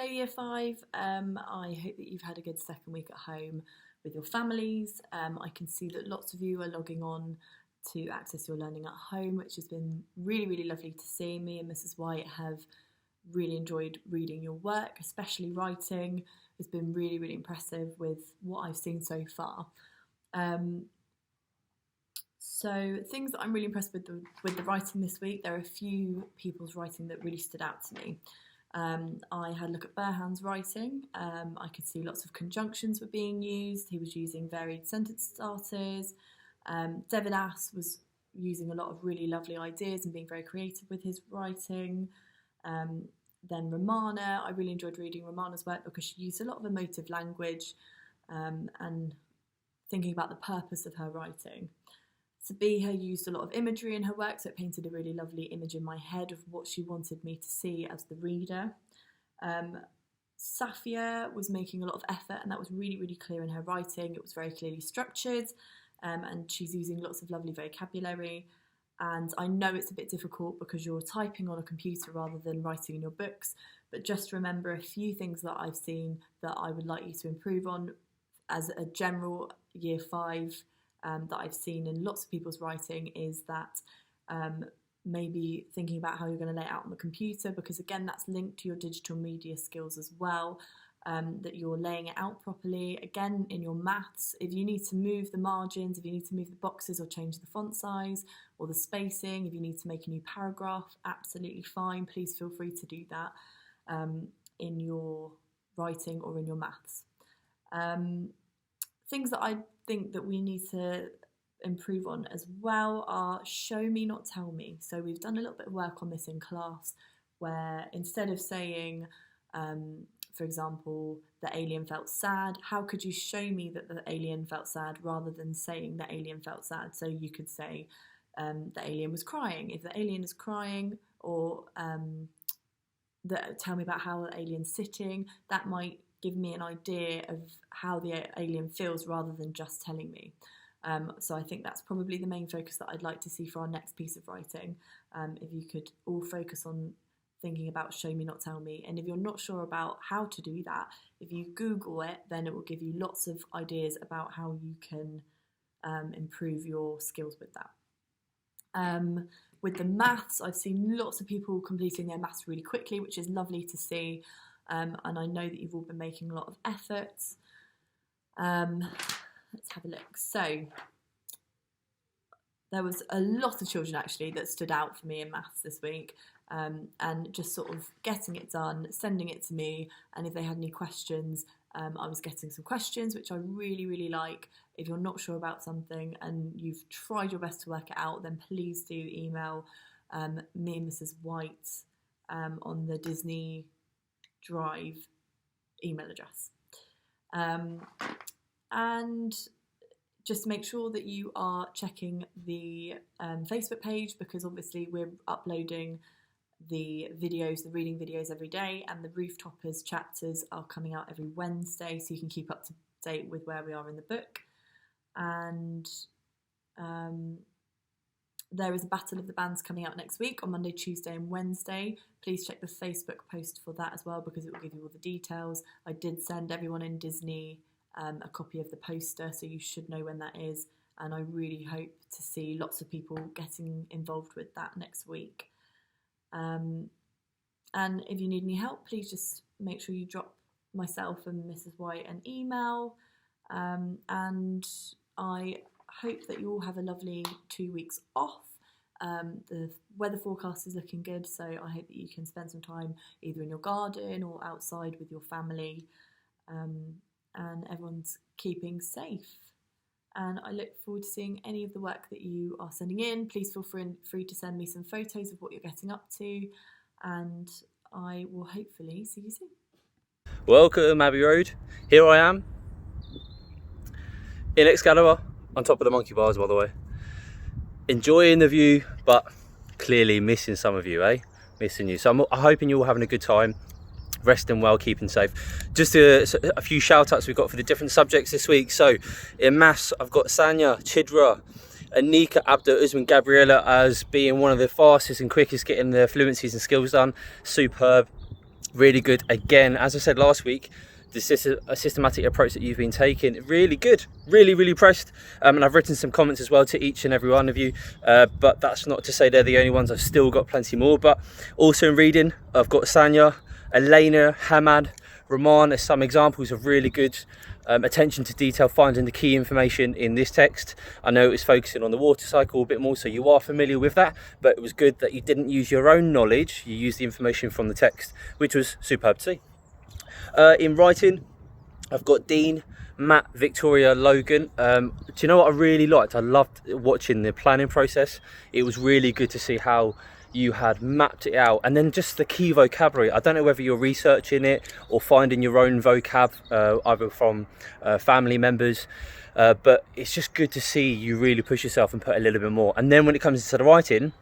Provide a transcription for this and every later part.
Year 5, I hope that you've had a good second week at home with your families. I can see that lots of you are logging on to access your learning at home, which has been really, really lovely to see. Me and Mrs. White have really enjoyed reading your work, especially writing. It's been really, really impressive with what I've seen so far. So things that I'm really impressed with the writing this week, there are a few people's writing that really stood out to me. I had a look at Burhan's writing. I could see lots of conjunctions were being used. He was using varied sentence starters. Devidas was using a lot of really lovely ideas and being very creative with his writing. Then Romana, I really enjoyed reading Romana's work because she used a lot of emotive language and thinking about the purpose of her writing. Sabiha used a lot of imagery in her work, so it painted a really lovely image in my head of what she wanted me to see as the reader. Safia was making a lot of effort, and that was really, really clear in her writing. It was very clearly structured, and she's using lots of lovely vocabulary. And I know it's a bit difficult because you're typing on a computer rather than writing in your books, but just remember a few things that I've seen that I would like you to improve on as a general Year 5 that I've seen in lots of people's writing is that maybe thinking about how you're going to lay it out on the computer, because again that's linked to your digital media skills as well, that you're laying it out properly. Again, in your maths, if you need to move the margins, if you need to move the boxes or change the font size or the spacing, if you need to make a new paragraph, absolutely fine. Please feel free to do that in your writing or in your maths. Things that I think that we need to improve on as well are show me, not tell me. So we've done a little bit of work on this in class where instead of saying, for example, the alien felt sad, how could you show me that the alien felt sad rather than saying the alien felt sad? So you could say the alien was crying. If the alien is crying, or tell me about how the alien's sitting, that might give me an idea of how the alien feels rather than just telling me. So I think that's probably the main focus that I'd like to see for our next piece of writing. If you could all focus on thinking about show me, not tell me. And if you're not sure about how to do that, if you Google it, then it will give you lots of ideas about how you can improve your skills with that. With the maths, I've seen lots of people completing their maths really quickly, which is lovely to see. And I know that you've all been making a lot of efforts. Let's have a look. So there was a lot of children actually that stood out for me in maths this week, and just sort of getting it done, sending it to me, and if they had any questions, I was getting some questions, which I really, really like. If you're not sure about something and you've tried your best to work it out, then please do email me and Mrs. White on the Disney Drive email address. And just make sure that you are checking the Facebook page, because obviously we're uploading the videos, the reading videos every day, and the Rooftoppers chapters are coming out every Wednesday, so you can keep up to date with where we are in the book. And there is a Battle of the Bands coming out next week on Monday, Tuesday and Wednesday. Please check the Facebook post for that as well, because it will give you all the details. I did send everyone in Disney a copy of the poster, so you should know when that is, and I really hope to see lots of people getting involved with that next week. And if you need any help, please just make sure you drop myself and Mrs. White an email, and I hope that you all have a lovely 2 weeks off. The weather forecast is looking good, so I hope that you can spend some time either in your garden or outside with your family, and everyone's keeping safe. And I look forward to seeing any of the work that you are sending in. Please feel free to send me some photos of what you're getting up to, and I will hopefully see you soon. Welcome Abbey Road. Here I am in Excalibur, on top of the monkey bars, by the way. Enjoying the view, but clearly missing some of you, Missing you. So I'm hoping you're all having a good time, resting well, keeping safe. Just a few shout outs we've got for the different subjects this week. So in maths, I've got Sanya, Chidra, Anika, Abda, Usman, Gabriella as being one of the fastest and quickest getting the fluencies and skills done. Superb. Really good. Again, as I said last week, the systematic approach that you've been taking, really good. Really impressed. And I've written some comments as well to each and every one of you, but that's not to say they're the only ones. I've still got plenty more. But also in reading, I've got Sanya, Elena, Hamad, Rahman as some examples of really good attention to detail, finding the key information in this text. I know it's focusing on the water cycle a bit more, so you are familiar with that, but it was good that you didn't use your own knowledge, you used the information from the text, which was superb to see. In writing, I've got Dean, Matt, Victoria, Logan. Do you know what I really liked? I loved watching the planning process. It was really good to see how you had mapped it out, and then just the key vocabulary. I don't know whether you're researching it or finding your own vocab, either from family members, but it's just good to see you really push yourself and put a little bit more. And then when it comes to the writing,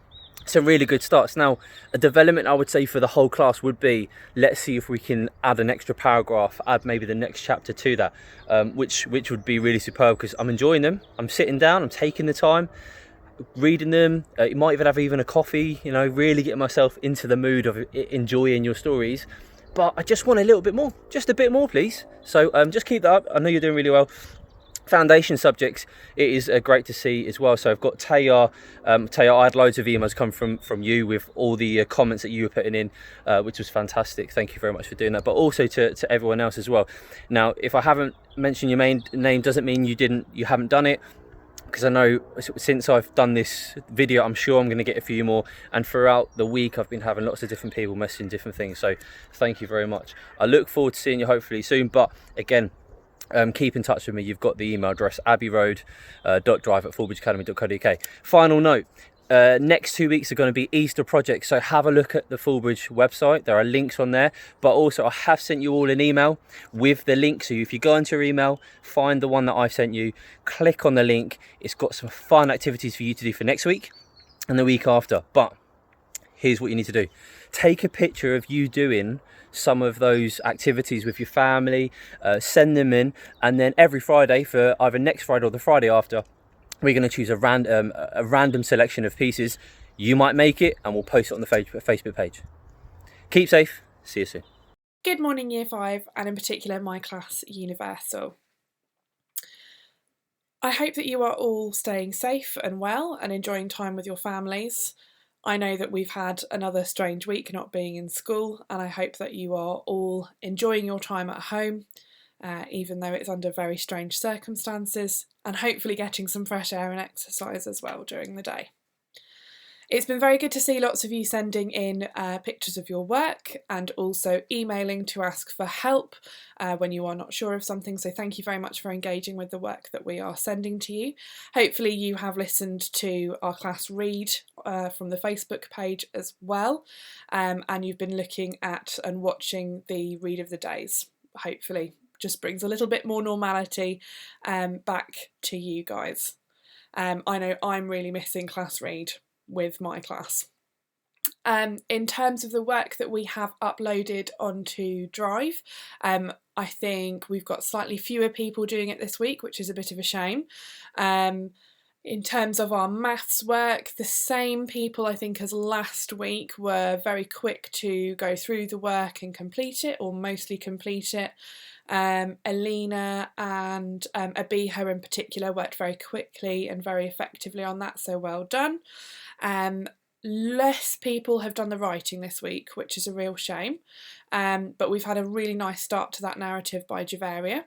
some really good starts. Now, a development I would say for the whole class would be, let's see if we can add an extra paragraph, add maybe the next chapter to that, which would be really superb, because I'm enjoying them. I'm sitting down, I'm taking the time, reading them. You might even have a coffee, you know, really get myself into the mood of enjoying your stories. But I just want a little bit more, just a bit more, please. So just keep that up. I know you're doing really well. Foundation subjects, it is great to see as well. So I've got Taya. I had loads of emails come from you with all the comments that you were putting in, which was fantastic. Thank you very much for doing that. But also to everyone else as well. Now, if I haven't mentioned your main name, doesn't mean you haven't done it, because I know since I've done this video, I'm sure I'm going to get a few more, and throughout the week I've been having lots of different people messaging different things, so thank you very much. I look forward to seeing you hopefully soon, but again, keep in touch with me. You've got the email address, abbeyroad.drive@fullbridgeacademy.co.uk. Final note, next 2 weeks are going to be Easter projects, so have a look at the Fullbridge website. There are links on there, but also I have sent you all an email with the link, so if you go into your email, find the one that I've sent you, click on the link. It's got some fun activities for you to do for next week and the week after. But here's what you need to do: take a picture of you doing some of those activities with your family, send them in, and then every Friday, for either next Friday or the Friday after, we're going to choose a random selection of pieces. You might make it, and we'll post it on the Facebook page. Keep safe. See you soon. Good morning, Year 5, and in particular my class, Universal. I hope that you are all staying safe and well and enjoying time with your families. I know that we've had another strange week not being in school, and I hope that you are all enjoying your time at home, even though it's under very strange circumstances, and hopefully getting some fresh air and exercise as well during the day. It's been very good to see lots of you sending in pictures of your work and also emailing to ask for help when you are not sure of something, so thank you very much for engaging with the work that we are sending to you. Hopefully you have listened to our class read from the Facebook page as well, and you've been looking at and watching the read of the days. Hopefully just brings a little bit more normality back to you guys. I know I'm really missing class read with my class. In terms of the work that we have uploaded onto Drive, I think we've got slightly fewer people doing it this week, which is a bit of a shame. In terms of our maths work, the same people I think as last week were very quick to go through the work and complete it, or mostly complete it. Alina and Abiha in particular worked very quickly and very effectively on that, so well done. Less people have done the writing this week, which is a real shame, but we've had a really nice start to that narrative by Javaria,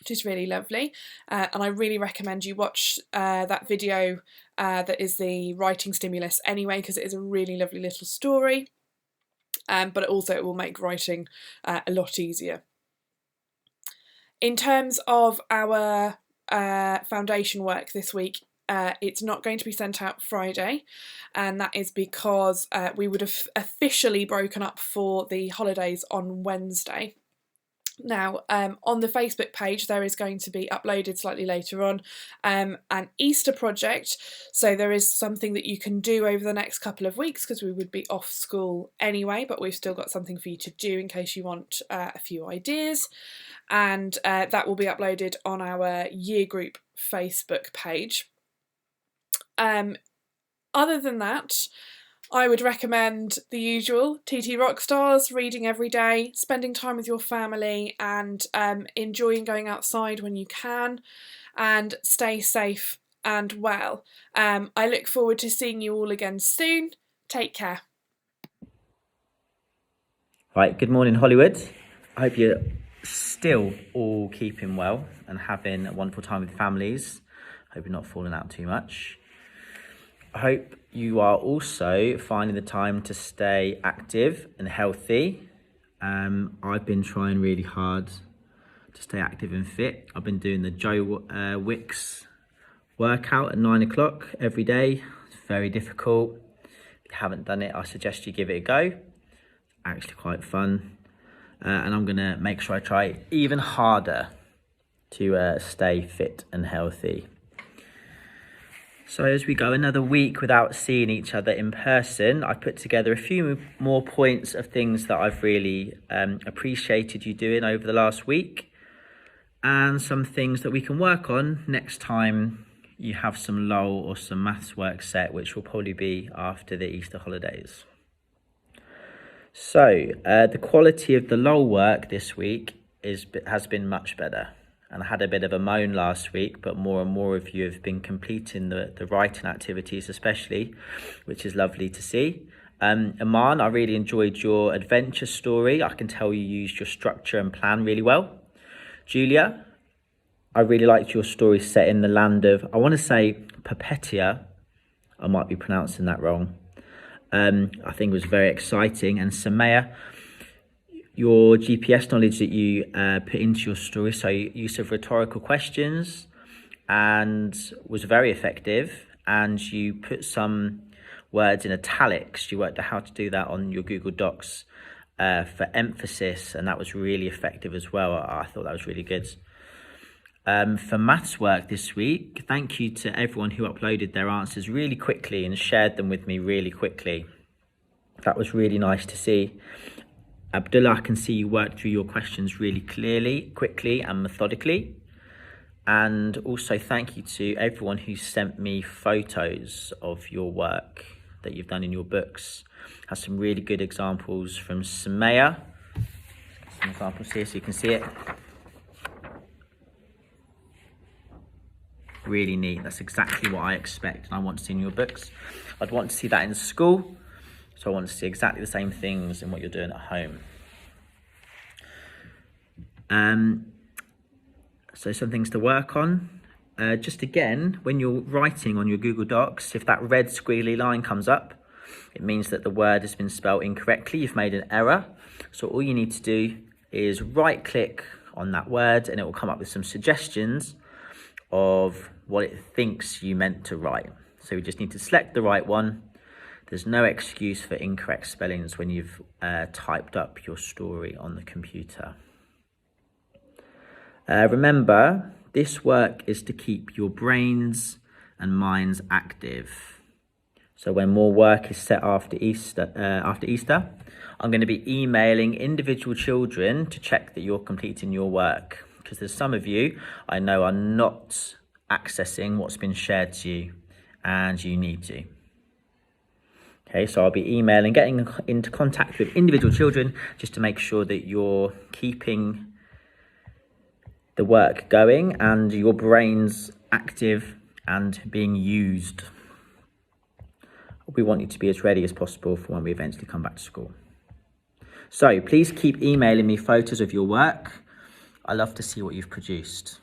which is really lovely, and I really recommend you watch that video that is the writing stimulus anyway, because it is a really lovely little story, but also it will make writing a lot easier. In terms of our foundation work this week, it's not going to be sent out Friday, and that is because we would have officially broken up for the holidays on Wednesday. Now, on the Facebook page there is going to be uploaded slightly later on an Easter project, so there is something that you can do over the next couple of weeks, because we would be off school anyway, but we've still got something for you to do in case you want a few ideas, and that will be uploaded on our year group Facebook page. Other than that, I would recommend the usual TT Rockstars, reading every day, spending time with your family, and enjoying going outside when you can, and stay safe and well. I look forward to seeing you all again soon. Take care. Right, good morning, Hollywood. I hope you're still all keeping well and having a wonderful time with families. I hope you're not falling out too much. I hope you are also finding the time to stay active and healthy. I've been trying really hard to stay active and fit. I've been doing the Joe Wicks workout at 9 o'clock every day. It's very difficult. If you haven't done it, I suggest you give it a go. It's actually quite fun. And I'm going to make sure I try even harder to stay fit and healthy. So as we go another week without seeing each other in person, I put together a few more points of things that I've really appreciated you doing over the last week, and some things that we can work on next time you have some LOL or some maths work set, which will probably be after the Easter holidays. So the quality of the LOL work this week has been much better. And I had a bit of a moan last week, but more and more of you have been completing the writing activities especially, which is lovely to see. Aman, I really enjoyed your adventure story. I can tell you used your structure and plan really well. Julia, I really liked your story set in the land of, I want to say Perpetua. I might be pronouncing that wrong. I think it was very exciting. And Samaya, your GPS knowledge that you put into your story, so use of rhetorical questions, and was very effective. And you put some words in italics. You worked out how to do that on your Google Docs for emphasis, and that was really effective as well. I thought that was really good. For maths work this week, thank you to everyone who uploaded their answers really quickly and shared them with me really quickly. That was really nice to see. Abdullah, I can see you worked through your questions really clearly, quickly and methodically. And also thank you to everyone who sent me photos of your work that you've done in your books. Has some really good examples from Samaya. Some examples here so you can see it. Really neat. That's exactly what I expect and I want to see in your books. I'd want to see that in school. So I want to see exactly the same things in what you're doing at home. So some things to work on. Just again, when you're writing on your Google Docs, if that red squiggly line comes up, it means that the word has been spelled incorrectly. You've made an error. So all you need to do is right click on that word and it will come up with some suggestions of what it thinks you meant to write. So we just need to select the right one. There's no excuse for incorrect spellings when you've typed up your story on the computer. Remember, this work is to keep your brains and minds active. So when more work is set after Easter, I'm going to be emailing individual children to check that you're completing your work. Because there's some of you I know are not accessing what's been shared to you, and you need to. Okay, so I'll be emailing, getting into contact with individual children just to make sure that you're keeping the work going and your brains active and being used. We want you to be as ready as possible for when we eventually come back to school. So please keep emailing me photos of your work. I love to see what you've produced.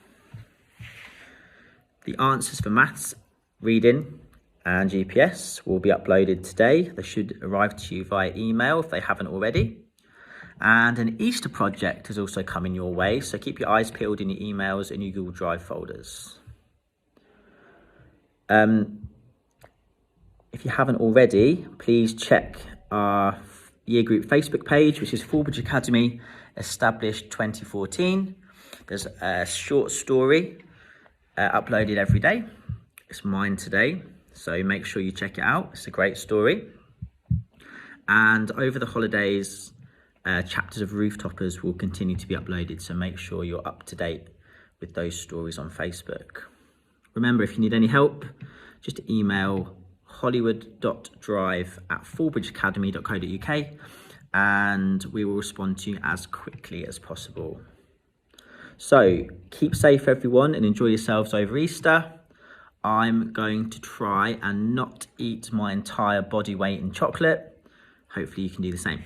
The answers for maths, reading, and GPS will be uploaded today. They should arrive to you via email if they haven't already. And an Easter project is also coming your way, so keep your eyes peeled in your emails and your Google Drive folders. If you haven't already, please check our year group Facebook page, which is Fallbridge Academy, established 2014. There's a short story uploaded every day. It's mine today. So make sure you check it out. It's a great story. And over the holidays, chapters of Rooftoppers will continue to be uploaded. So make sure you're up to date with those stories on Facebook. Remember, if you need any help, just email hollywood.drive@fallbridgeacademy.co.uk, and we will respond to you as quickly as possible. So keep safe, everyone, and enjoy yourselves over Easter. I'm going to try and not eat my entire body weight in chocolate. Hopefully you can do the same.